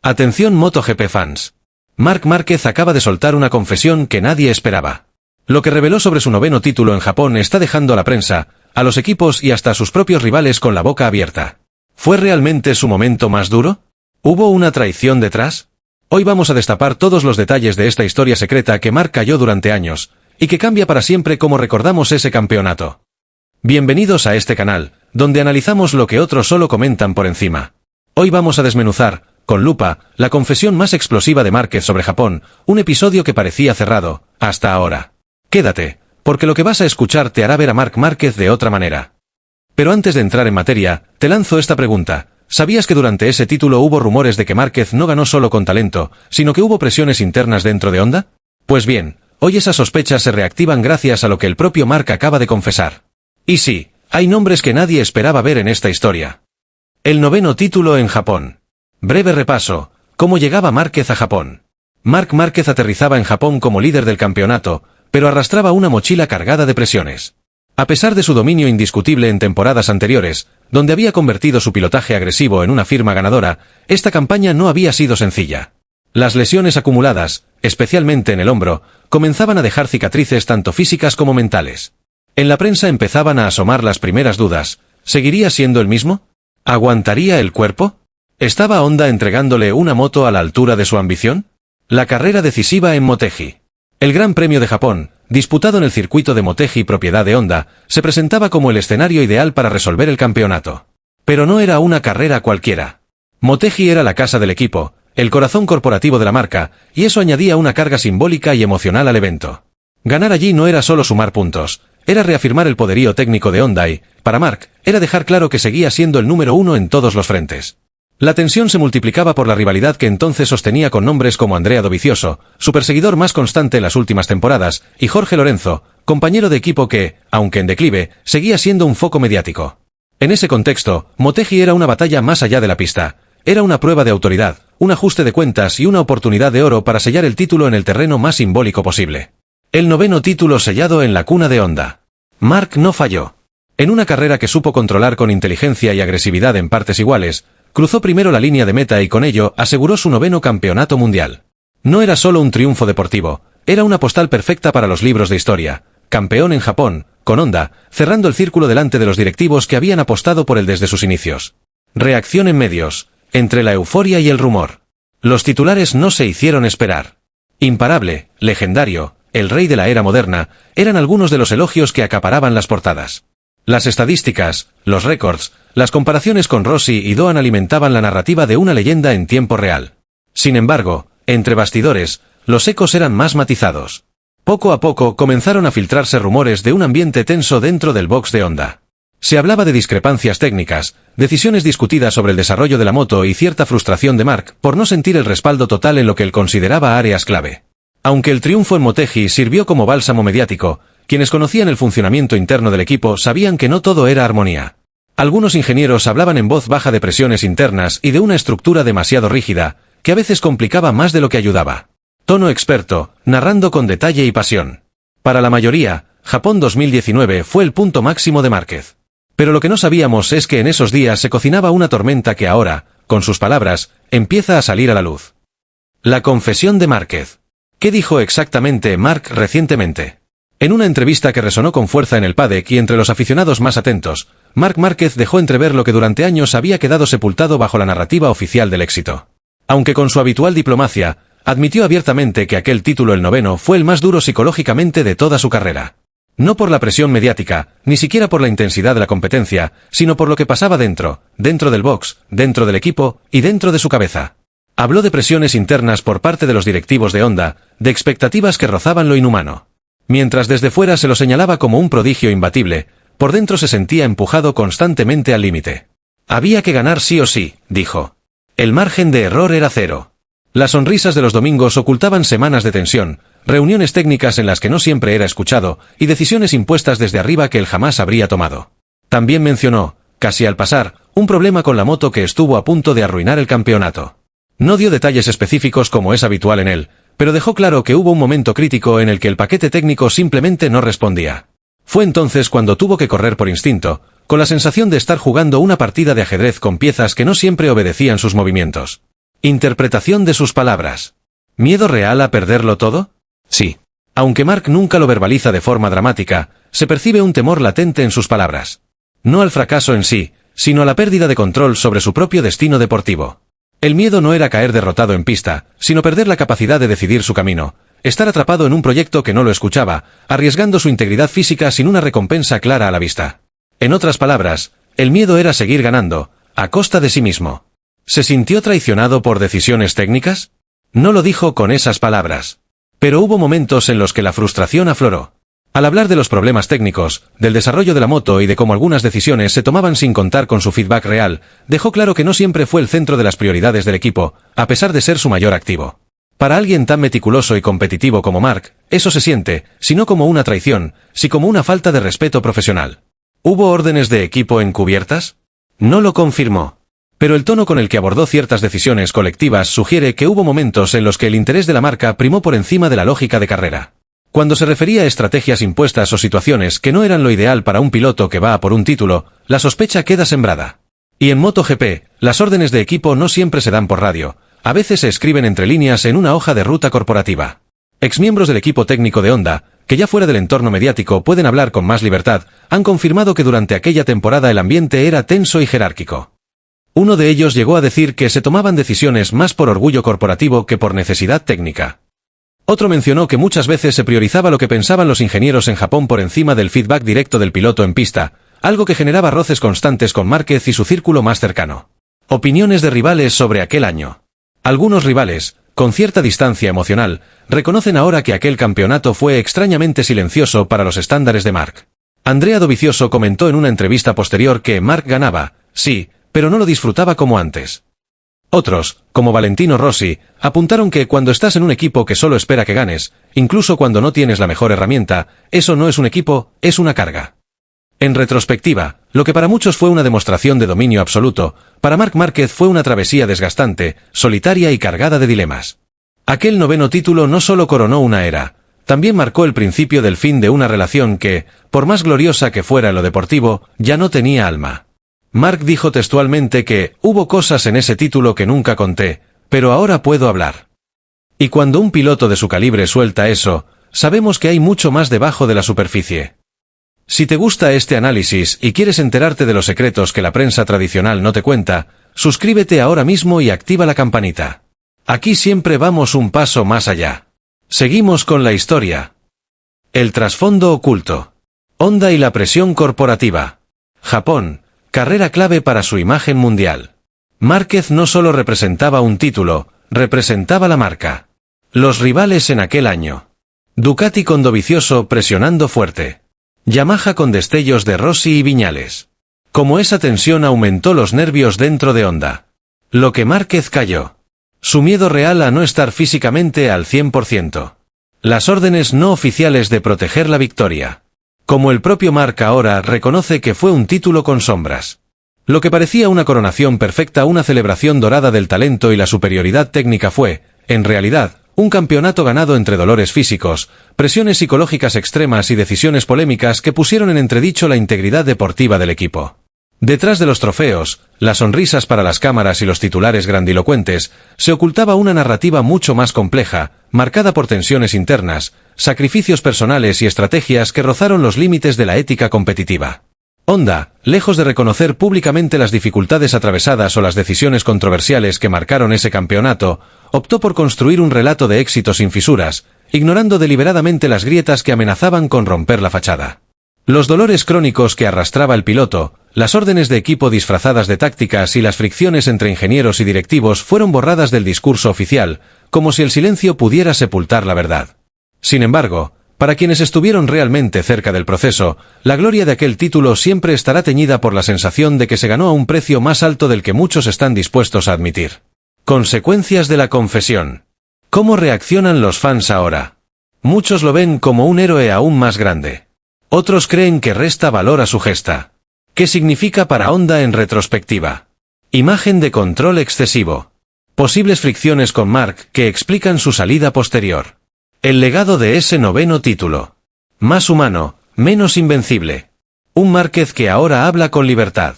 Atención MotoGP fans. Marc Márquez acaba de soltar una confesión que nadie esperaba. Lo que reveló sobre su 9º título en Japón está dejando a la prensa, a los equipos y hasta a sus propios rivales con la boca abierta. ¿Fue realmente su momento más duro? ¿Hubo una traición detrás? Hoy vamos a destapar todos los detalles de esta historia secreta que Marc calló durante años, y que cambia para siempre cómo recordamos ese campeonato. Bienvenidos a este canal, donde analizamos lo que otros solo comentan por encima. Hoy vamos a desmenuzar, con lupa, la confesión más explosiva de Márquez sobre Japón, un episodio que parecía cerrado, hasta ahora. Quédate, porque lo que vas a escuchar te hará ver a Marc Márquez de otra manera. Pero antes de entrar en materia, te lanzo esta pregunta. ¿Sabías que durante ese título hubo rumores de que Márquez no ganó solo con talento, sino que hubo presiones internas dentro de Honda? Pues bien, hoy esas sospechas se reactivan gracias a lo que el propio Marc acaba de confesar. Y sí, hay nombres que nadie esperaba ver en esta historia. El 9º título en Japón. Breve repaso. ¿Cómo llegaba Márquez a Japón? Marc Márquez aterrizaba en Japón como líder del campeonato, pero arrastraba una mochila cargada de presiones. A pesar de su dominio indiscutible en temporadas anteriores, donde había convertido su pilotaje agresivo en una firma ganadora, esta campaña no había sido sencilla. Las lesiones acumuladas, especialmente en el hombro, comenzaban a dejar cicatrices tanto físicas como mentales. En la prensa empezaban a asomar las primeras dudas. ¿Seguiría siendo el mismo? ¿Aguantaría el cuerpo? ¿Estaba Honda entregándole una moto a la altura de su ambición? La carrera decisiva en Motegi. El Gran Premio de Japón, disputado en el circuito de Motegi propiedad de Honda, se presentaba como el escenario ideal para resolver el campeonato. Pero no era una carrera cualquiera. Motegi era la casa del equipo, el corazón corporativo de la marca, y eso añadía una carga simbólica y emocional al evento. Ganar allí no era solo sumar puntos, era reafirmar el poderío técnico de Honda y, para Marc, era dejar claro que seguía siendo el número 1 en todos los frentes. La tensión se multiplicaba por la rivalidad que entonces sostenía con nombres como Andrea Dovizioso, su perseguidor más constante en las últimas temporadas, y Jorge Lorenzo, compañero de equipo que, aunque en declive, seguía siendo un foco mediático. En ese contexto, Motegi era una batalla más allá de la pista. Era una prueba de autoridad, un ajuste de cuentas y una oportunidad de oro para sellar el título en el terreno más simbólico posible. El 9º título sellado en la cuna de Honda. Marc no falló. En una carrera que supo controlar con inteligencia y agresividad en partes iguales, cruzó primero la línea de meta y con ello aseguró su 9º campeonato mundial. No era solo un triunfo deportivo, era una postal perfecta para los libros de historia. Campeón en Japón, con Honda, cerrando el círculo delante de los directivos que habían apostado por él desde sus inicios. Reacción en medios, entre la euforia y el rumor. Los titulares no se hicieron esperar. Imparable, legendario, el rey de la era moderna, eran algunos de los elogios que acaparaban las portadas. Las estadísticas, los récords, las comparaciones con Rossi y Doan alimentaban la narrativa de una leyenda en tiempo real. Sin embargo, entre bastidores, los ecos eran más matizados. Poco a poco comenzaron a filtrarse rumores de un ambiente tenso dentro del box de Honda. Se hablaba de discrepancias técnicas, decisiones discutidas sobre el desarrollo de la moto y cierta frustración de Marc por no sentir el respaldo total en lo que él consideraba áreas clave. Aunque el triunfo en Motegi sirvió como bálsamo mediático, quienes conocían el funcionamiento interno del equipo sabían que no todo era armonía. Algunos ingenieros hablaban en voz baja de presiones internas y de una estructura demasiado rígida, que a veces complicaba más de lo que ayudaba. Tono experto, narrando con detalle y pasión. Para la mayoría, Japón 2019 fue el punto máximo de Márquez. Pero lo que no sabíamos es que en esos días se cocinaba una tormenta que ahora, con sus palabras, empieza a salir a la luz. La confesión de Márquez. ¿Qué dijo exactamente Marc recientemente? En una entrevista que resonó con fuerza en el paddock y entre los aficionados más atentos, Marc Márquez dejó entrever lo que durante años había quedado sepultado bajo la narrativa oficial del éxito. Aunque con su habitual diplomacia, admitió abiertamente que aquel título, el 9º, fue el más duro psicológicamente de toda su carrera. No por la presión mediática, ni siquiera por la intensidad de la competencia, sino por lo que pasaba dentro del box, dentro del equipo y dentro de su cabeza. Habló de presiones internas por parte de los directivos de Honda, de expectativas que rozaban lo inhumano. Mientras desde fuera se lo señalaba como un prodigio imbatible, por dentro se sentía empujado constantemente al límite. Había que ganar sí o sí, dijo. El margen de error era cero. Las sonrisas de los domingos ocultaban semanas de tensión, reuniones técnicas en las que no siempre era escuchado, y decisiones impuestas desde arriba que él jamás habría tomado. También mencionó, casi al pasar, un problema con la moto que estuvo a punto de arruinar el campeonato. No dio detalles específicos como es habitual en él, pero dejó claro que hubo un momento crítico en el que el paquete técnico simplemente no respondía. Fue entonces cuando tuvo que correr por instinto, con la sensación de estar jugando una partida de ajedrez con piezas que no siempre obedecían sus movimientos. Interpretación de sus palabras. ¿Miedo real a perderlo todo? Sí. Aunque Mark nunca lo verbaliza de forma dramática, se percibe un temor latente en sus palabras. No al fracaso en sí, sino a la pérdida de control sobre su propio destino deportivo. El miedo no era caer derrotado en pista, sino perder la capacidad de decidir su camino, estar atrapado en un proyecto que no lo escuchaba, arriesgando su integridad física sin una recompensa clara a la vista. En otras palabras, el miedo era seguir ganando, a costa de sí mismo. ¿Se sintió traicionado por decisiones técnicas? No lo dijo con esas palabras. Pero hubo momentos en los que la frustración afloró. Al hablar de los problemas técnicos, del desarrollo de la moto y de cómo algunas decisiones se tomaban sin contar con su feedback real, dejó claro que no siempre fue el centro de las prioridades del equipo, a pesar de ser su mayor activo. Para alguien tan meticuloso y competitivo como Mark, eso se siente, si no como una traición, si como una falta de respeto profesional. ¿Hubo órdenes de equipo encubiertas? No lo confirmó. Pero el tono con el que abordó ciertas decisiones colectivas sugiere que hubo momentos en los que el interés de la marca primó por encima de la lógica de carrera. Cuando se refería a estrategias impuestas o situaciones que no eran lo ideal para un piloto que va a por un título, la sospecha queda sembrada. Y en MotoGP, las órdenes de equipo no siempre se dan por radio, a veces se escriben entre líneas en una hoja de ruta corporativa. Exmiembros del equipo técnico de Honda, que ya fuera del entorno mediático pueden hablar con más libertad, han confirmado que durante aquella temporada el ambiente era tenso y jerárquico. Uno de ellos llegó a decir que se tomaban decisiones más por orgullo corporativo que por necesidad técnica. Otro mencionó que muchas veces se priorizaba lo que pensaban los ingenieros en Japón por encima del feedback directo del piloto en pista, algo que generaba roces constantes con Márquez y su círculo más cercano. Opiniones de rivales sobre aquel año. Algunos rivales, con cierta distancia emocional, reconocen ahora que aquel campeonato fue extrañamente silencioso para los estándares de Mark. Andrea Dovizioso comentó en una entrevista posterior que Mark ganaba, sí, pero no lo disfrutaba como antes. Otros, como Valentino Rossi, apuntaron que cuando estás en un equipo que solo espera que ganes, incluso cuando no tienes la mejor herramienta, eso no es un equipo, es una carga. En retrospectiva, lo que para muchos fue una demostración de dominio absoluto, para Marc Márquez fue una travesía desgastante, solitaria y cargada de dilemas. Aquel 9º título no solo coronó una era, también marcó el principio del fin de una relación que, por más gloriosa que fuera en lo deportivo, ya no tenía alma. Mark dijo textualmente que «hubo cosas en ese título que nunca conté, pero ahora puedo hablar». Y cuando un piloto de su calibre suelta eso, sabemos que hay mucho más debajo de la superficie. Si te gusta este análisis y quieres enterarte de los secretos que la prensa tradicional no te cuenta, suscríbete ahora mismo y activa la campanita. Aquí siempre vamos un paso más allá. Seguimos con la historia. El trasfondo oculto. Honda y la presión corporativa. Japón. Carrera clave para su imagen mundial. Márquez no solo representaba un título, representaba la marca. Los rivales en aquel año. Ducati con Dovizioso presionando fuerte. Yamaha con destellos de Rossi y Viñales. Como esa tensión aumentó los nervios dentro de Honda. Lo que Márquez cayó. Su miedo real a no estar físicamente al 100%. Las órdenes no oficiales de proteger la victoria. Como el propio Mark ahora reconoce que fue un título con sombras. Lo que parecía una coronación perfecta, una celebración dorada del talento y la superioridad técnica fue, en realidad, un campeonato ganado entre dolores físicos, presiones psicológicas extremas y decisiones polémicas que pusieron en entredicho la integridad deportiva del equipo. Detrás de los trofeos, las sonrisas para las cámaras y los titulares grandilocuentes, se ocultaba una narrativa mucho más compleja, marcada por tensiones internas, sacrificios personales y estrategias que rozaron los límites de la ética competitiva. Honda, lejos de reconocer públicamente las dificultades atravesadas o las decisiones controversiales que marcaron ese campeonato, optó por construir un relato de éxito sin fisuras, ignorando deliberadamente las grietas que amenazaban con romper la fachada. Los dolores crónicos que arrastraba el piloto, las órdenes de equipo disfrazadas de tácticas y las fricciones entre ingenieros y directivos fueron borradas del discurso oficial, como si el silencio pudiera sepultar la verdad. Sin embargo, para quienes estuvieron realmente cerca del proceso, la gloria de aquel título siempre estará teñida por la sensación de que se ganó a un precio más alto del que muchos están dispuestos a admitir. Consecuencias de la confesión. ¿Cómo reaccionan los fans ahora? Muchos lo ven como un héroe aún más grande. Otros creen que resta valor a su gesta. ¿Qué significa para Honda en retrospectiva? Imagen de control excesivo. Posibles fricciones con Mark que explican su salida posterior. El legado de ese 9º título. Más humano, menos invencible. Un Márquez que ahora habla con libertad.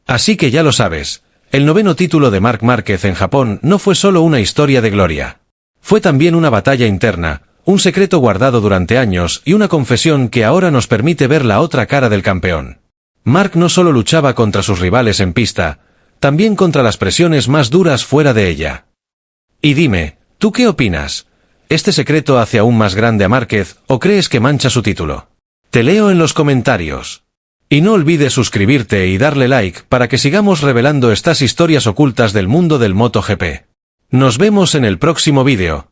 Así que ya lo sabes, El 9º título de Marc Márquez en Japón no fue solo una historia de gloria. Fue también una batalla interna, un secreto guardado durante años y una confesión que ahora nos permite ver la otra cara del campeón. Marc no solo luchaba contra sus rivales en pista, también contra las presiones más duras fuera de ella. Y dime, ¿tú qué opinas? ¿Este secreto hace aún más grande a Márquez o crees que mancha su título? Te leo en los comentarios. Y no olvides suscribirte y darle like para que sigamos revelando estas historias ocultas del mundo del MotoGP. Nos vemos en el próximo vídeo.